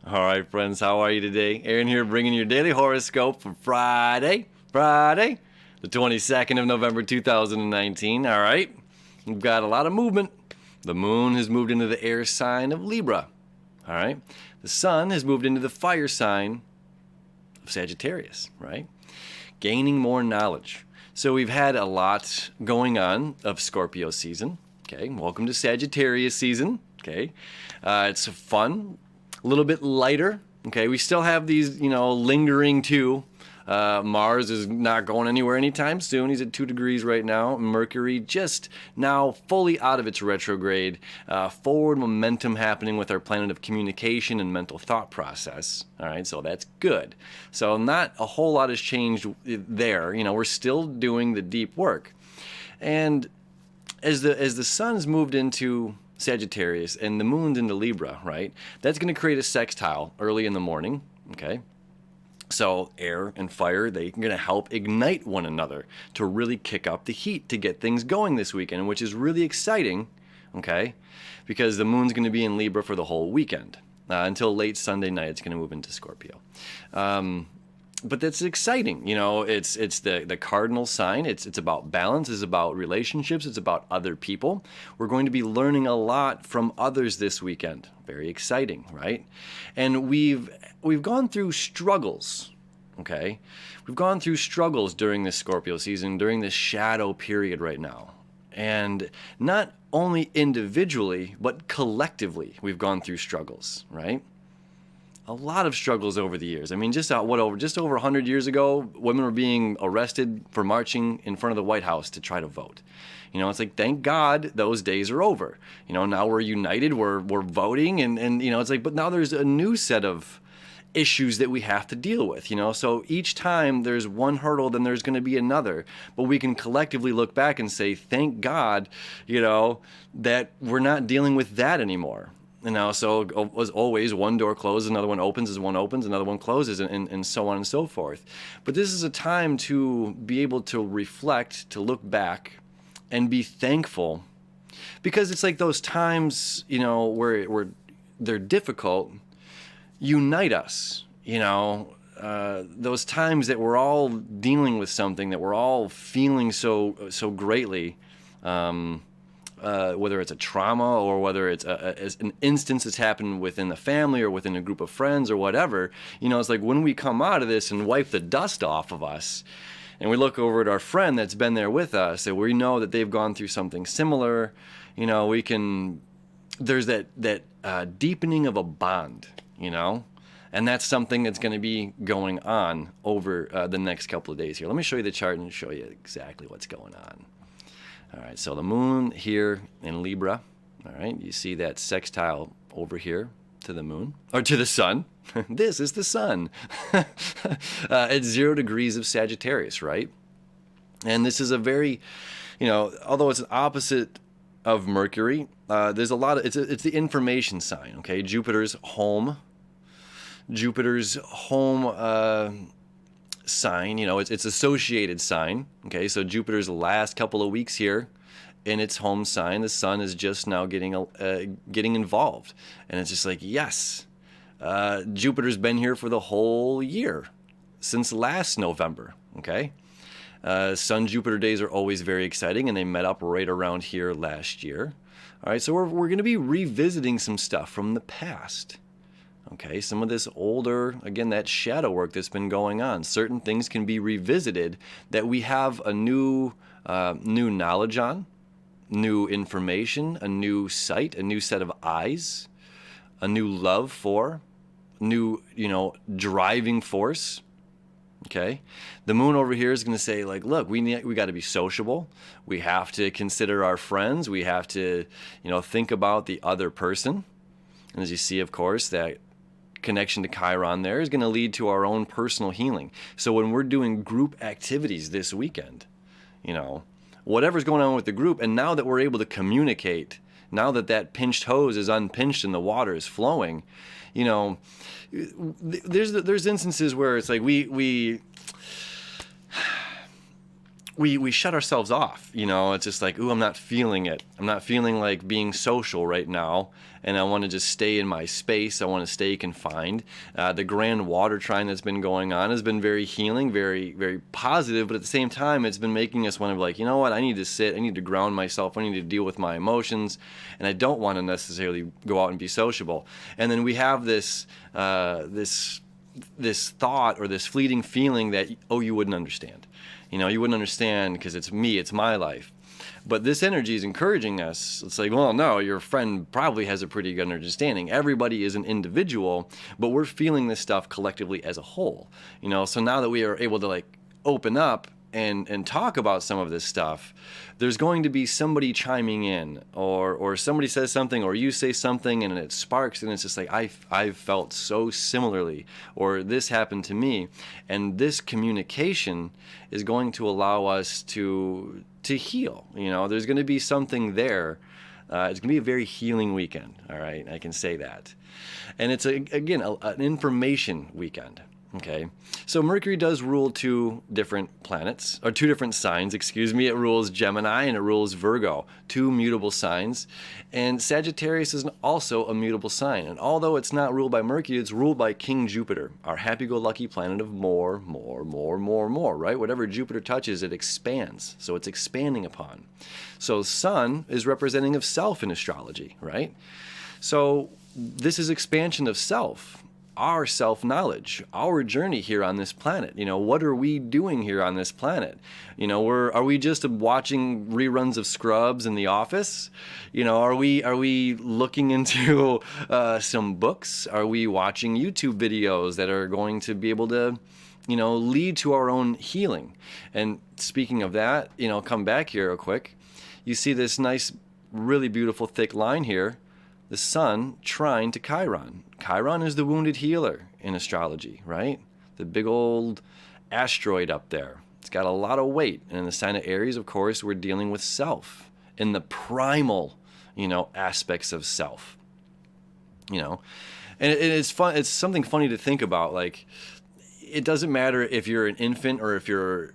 All right, friends, how are you today? Aaron here bringing your daily horoscope for Friday, the 22nd of November 2019. All right, we've got a lot of movement. The moon has moved into the air sign of Libra. All right, the sun has moved into the fire sign of Sagittarius, right? Gaining more knowledge. So we've had a lot going on of Scorpio season. Okay, welcome to Sagittarius season. Okay, it's fun. A little bit lighter. Okay, we still have these, lingering too. Mars is not going anywhere anytime soon. He's at 2 degrees right now. Mercury just now fully out of its retrograde. Forward momentum happening with our planet of communication and mental thought process. All right, so that's good. So not a whole lot has changed there. We're still doing the deep work. And as the sun's moved into Sagittarius and the moon's into Libra, right? That's going to create a sextile early in the morning, okay? So air and fire, they're going to help ignite one another to really kick up the heat to get things going this weekend, which is really exciting, okay? Because the moon's going to be in Libra for the whole weekend. Until late Sunday night, it's going to move into Scorpio. But that's exciting, it's the cardinal sign. It's about balance, it's about relationships, it's about other people. We're going to be learning a lot from others this weekend. Very exciting, right? And we've gone through struggles, okay? We've gone through struggles during this Scorpio season, during this shadow period right now. And not only individually, but collectively, we've gone through struggles, right? A lot of struggles over the years. I mean, just over 100 years ago, women were being arrested for marching in front of the White House to try to vote. It's like, thank God those days are over. Now we're united, we're voting, and it's like, but now there's a new set of issues that we have to deal with, So each time there's one hurdle, then there's going to be another. But we can collectively look back and say, thank God, that we're not dealing with that anymore. So as always, one door closes, another one opens, as one opens, another one closes, and so on and so forth. But this is a time to be able to reflect, to look back, and be thankful. Because it's like those times, where they're difficult, unite us, those times that we're all dealing with something, that we're all feeling so greatly, whether it's a trauma or whether it's an instance that's happened within the family or within a group of friends or whatever, it's like when we come out of this and wipe the dust off of us and we look over at our friend that's been there with us and we know that they've gone through something similar, there's that deepening of a bond, and that's something that's going to be going on over the next couple of days here. Let me show you the chart and show you exactly what's going on. All right, so the moon here in Libra, all right, you see that sextile over here to the moon, or to the sun. This is the sun. It's 0 degrees of Sagittarius, right? And this is a very, although it's an opposite of Mercury, there's a lot of, it's the information sign, okay? Jupiter's home sign, it's associated sign, okay? So Jupiter's last couple of weeks here in its home sign, the sun is just now getting involved, and it's just like, yes, Jupiter's been here for the whole year since last November, okay? Sun Jupiter days are always very exciting, and they met up right around here last year. All right, so we're going to be revisiting some stuff from the past. Okay, some of this older, again, that shadow work that's been going on. Certain things can be revisited that we have a new knowledge on, new information, a new sight, a new set of eyes, a new love for, new, driving force. Okay, the moon over here is going to say, like, look, we got to be sociable. We have to consider our friends. We have to, think about the other person. And as you see, of course, that connection to Chiron there is going to lead to our own personal healing. So when we're doing group activities this weekend, whatever's going on with the group, and now that we're able to communicate, now that pinched hose is unpinched and the water is flowing, there's instances where it's like we we shut ourselves off. It's just like, ooh, I'm not feeling it. I'm not feeling like being social right now, and I want to just stay in my space. I want to stay confined. The grand water trine that's been going on has been very healing, very, very positive, but at the same time, it's been making us want to be like, you know what, I need to sit, I need to ground myself, I need to deal with my emotions, and I don't want to necessarily go out and be sociable. And then we have this thought or this fleeting feeling that, oh, you wouldn't understand. You wouldn't understand because it's me, it's my life. But this energy is encouraging us. It's like, well, no, your friend probably has a pretty good understanding. Everybody is an individual, but we're feeling this stuff collectively as a whole. So now that we are able to open up and talk about some of this stuff, there's going to be somebody chiming in, or somebody says something, or you say something, and it sparks, and it's just like, I've felt so similarly, or this happened to me. And this communication is going to allow us to heal. There's going to be something there. It's going to be a very healing weekend, all right? I can say that. And it's, again, an information weekend. Okay, so Mercury does rule two different signs, excuse me. It rules Gemini and it rules Virgo, two mutable signs. And Sagittarius is also a mutable sign. And although it's not ruled by Mercury, it's ruled by King Jupiter, our happy-go-lucky planet of more, right? Whatever Jupiter touches, it expands. So it's expanding upon. So Sun is representing of self in astrology, right? So this is expansion of self. Our self-knowledge, our journey here on this planet. What are we doing here on this planet? Are we just watching reruns of Scrubs in The Office? Are we looking into some books? Are we watching YouTube videos that are going to be able to, lead to our own healing? And speaking of that, come back here real quick. You see this nice, really beautiful thick line here. The Sun trine to Chiron. Chiron is the wounded healer in astrology, right? The big old asteroid up there. It's got a lot of weight. And in the sign of Aries, of course, we're dealing with self in the primal, aspects of self. And it's fun. It's something funny to think about. It doesn't matter if you're an infant or if you're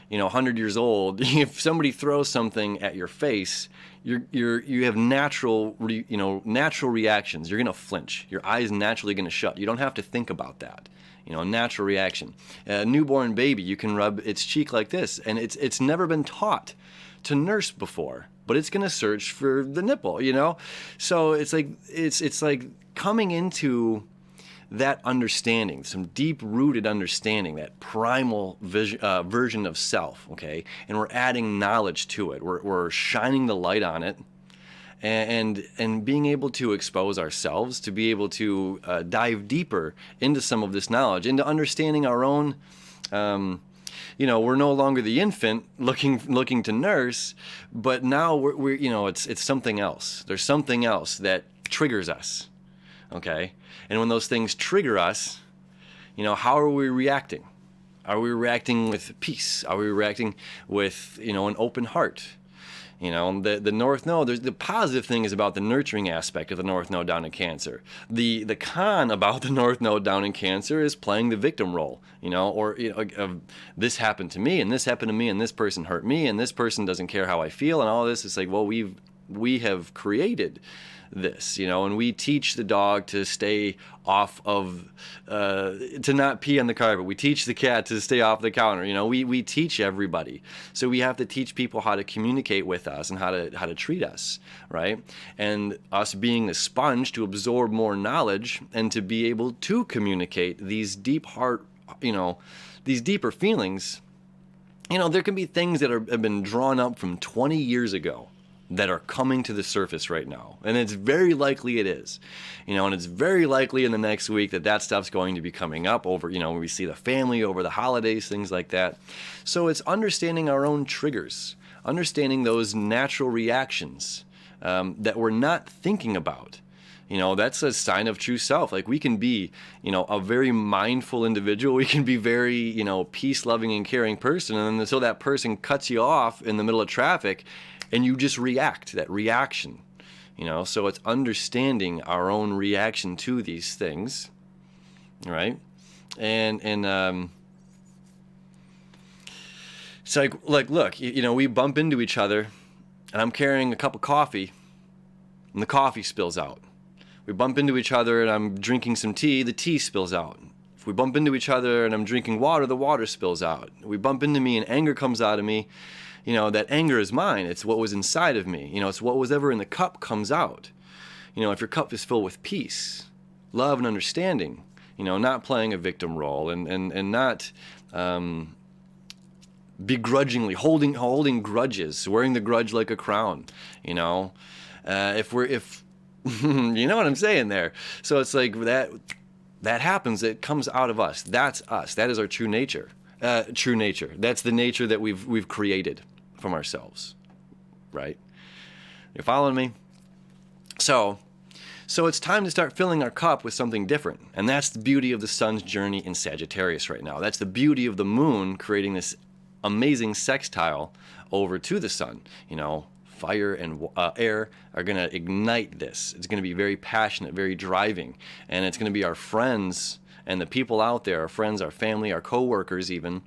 100 years old. If somebody throws something at your face, you have natural reactions. You're going to flinch. Your eyes naturally going to shut. You don't have to think about that. Natural reaction. A newborn baby, you can rub its cheek like this, and it's never been taught to nurse before, but it's going to search for the nipple. So it's like coming into that understanding, some deep-rooted understanding, that primal version of self, okay? And we're adding knowledge to it. We're shining the light on it, and being able to expose ourselves, to be able to dive deeper into some of this knowledge, into understanding our own. We're no longer the infant looking to nurse, but now we're it's something else. There's something else that triggers us. Okay, and when those things trigger us, how are we reacting? Are we reacting with peace? Are we reacting with an open heart? The North Node. The positive thing is about the nurturing aspect of the North Node down in Cancer. The con about the North Node down in Cancer is playing the victim role. This happened to me, and this happened to me, and this person hurt me, and this person doesn't care how I feel, and all this. It's like, well, we have created this, and we teach the dog to stay off of, to not pee on the carpet. We teach the cat to stay off the counter. We teach everybody. So we have to teach people how to communicate with us and how to treat us, right? And us being the sponge to absorb more knowledge and to be able to communicate these deep heart, these deeper feelings. There can be things that have been drawn up from 20 years ago that are coming to the surface right now. And it's very likely it is. And it's very likely in the next week that stuff's going to be coming up over, when we see the family over the holidays, things like that. So it's understanding our own triggers, understanding those natural reactions that we're not thinking about. That's a sign of true self. We can be, a very mindful individual. We can be very, peace-loving and caring person. And then until that person cuts you off in the middle of traffic, and you just react, that reaction, so it's understanding our own reaction to these things, right? And It's like look, we bump into each other, and I'm carrying a cup of coffee, and the coffee spills out. We bump into each other, and I'm drinking some tea, the tea spills out. If we bump into each other and I'm drinking water, the water spills out. We bump into me and anger comes out of me. That anger is mine. It's what was inside of me. It's what was ever in the cup comes out. If your cup is filled with peace, love, and understanding, not playing a victim role and not begrudgingly holding grudges, wearing the grudge like a crown, if you know what I'm saying there. So it's like that happens. It comes out of us. That's us. That is our true nature. True nature. That's the nature that we've created from ourselves, right? You're following me? So it's time to start filling our cup with something different. And that's the beauty of the sun's journey in Sagittarius right now. That's the beauty of the moon creating this amazing sextile over to the sun. Fire and air are going to ignite this. It's going to be very passionate, very driving. And it's going to be our friends and the people out there, our friends, our family, our co-workers even,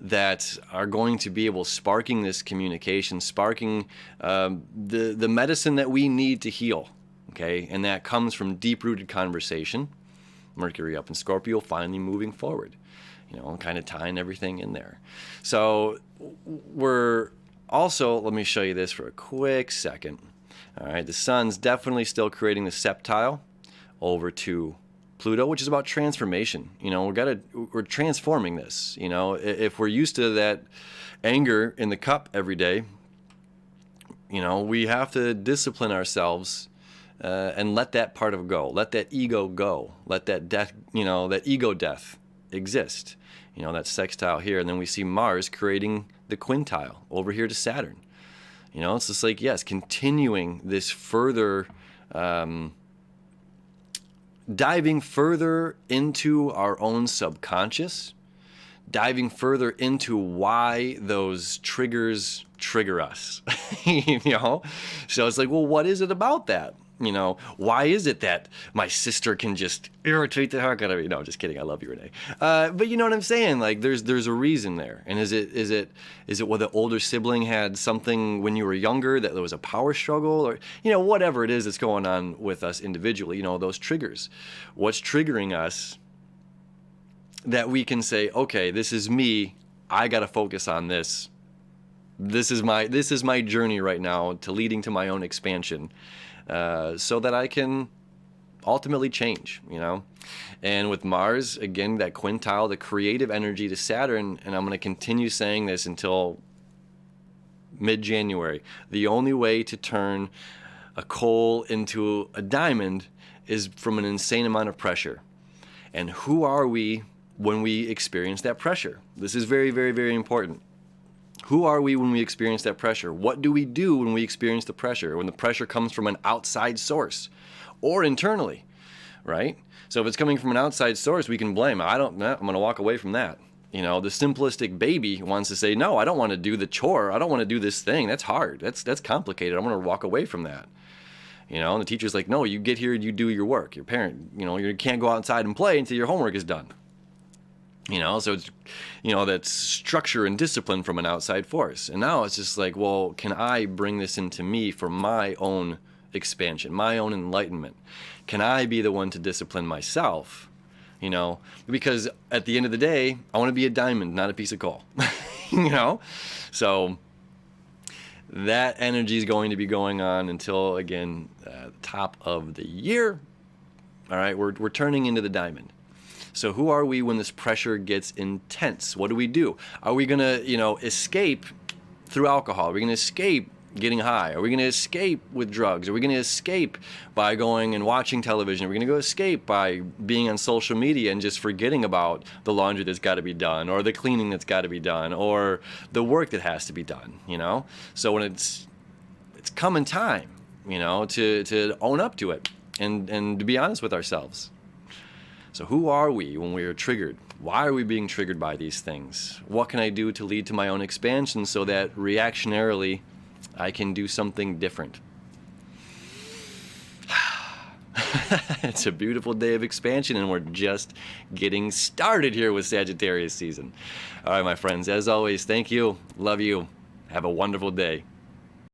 that are going to be able sparking this communication, sparking the medicine that we need to heal. Okay, and that comes from deep-rooted conversation. Mercury up in Scorpio, finally moving forward, kind of tying everything in there. So we're also, let me show you this for a quick second. All right, the sun's definitely still creating the septile over to Pluto, which is about transformation. We're transforming this. If we're used to that anger in the cup every day, we have to discipline ourselves and let that part of go, let that ego go, let that death, that ego death exist. That sextile here, and then we see Mars creating the quintile over here to Saturn. It's just like, yes, continuing this further, diving further into our own subconscious, diving further into why those triggers trigger us. So it's like, well, what is it about that? Why is it that my sister can just irritate the heck out of me? No, just kidding. I love you, Renee. But you know what I'm saying? Like, there's a reason there. And is it where the older sibling had something when you were younger that there was a power struggle, or whatever it is that's going on with us individually? Those triggers. What's triggering us that we can say, okay, this is me. I got to focus on this. This is my journey right now to leading to my own expansion. So that I can ultimately change, And with Mars, again, that quintile, the creative energy to Saturn, and I'm going to continue saying this until mid-January. The only way to turn a coal into a diamond is from an insane amount of pressure. And who are we when we experience that pressure? This is very, very, very important. Who are we when we experience that pressure? What do we do when we experience the pressure? When the pressure comes from an outside source or internally, right? So if it's coming from an outside source, we can blame. I'm going to walk away from that. The simplistic baby wants to say, no, I don't want to do the chore. I don't want to do this thing. That's hard. That's complicated. I want to walk away from that. And the teacher's like, no, you get here and you do your work. Your parent, you can't go outside and play until your homework is done. So it's, that's structure and discipline from an outside force. And now it's just like, well, can I bring this into me for my own expansion, my own enlightenment? Can I be the one to discipline myself? Because at the end of the day, I want to be a diamond, not a piece of coal. So that energy is going to be going on until, again, the top of the year. All right, we're turning into the diamond. So who are we when this pressure gets intense? What do? Are we going to, escape through alcohol? Are we going to escape getting high? Are we going to escape with drugs? Are we going to escape by going and watching television? Are we going to go escape by being on social media and just forgetting about the laundry that's got to be done, or the cleaning that's got to be done, or the work that has to be done, So when it's coming time, to own up to it and to be honest with ourselves. So who are we when we are triggered? Why are we being triggered by these things? What can I do to lead to my own expansion so that reactionarily I can do something different? It's a beautiful day of expansion, and we're just getting started here with Sagittarius season. All right, my friends, as always, thank you. Love you. Have a wonderful day.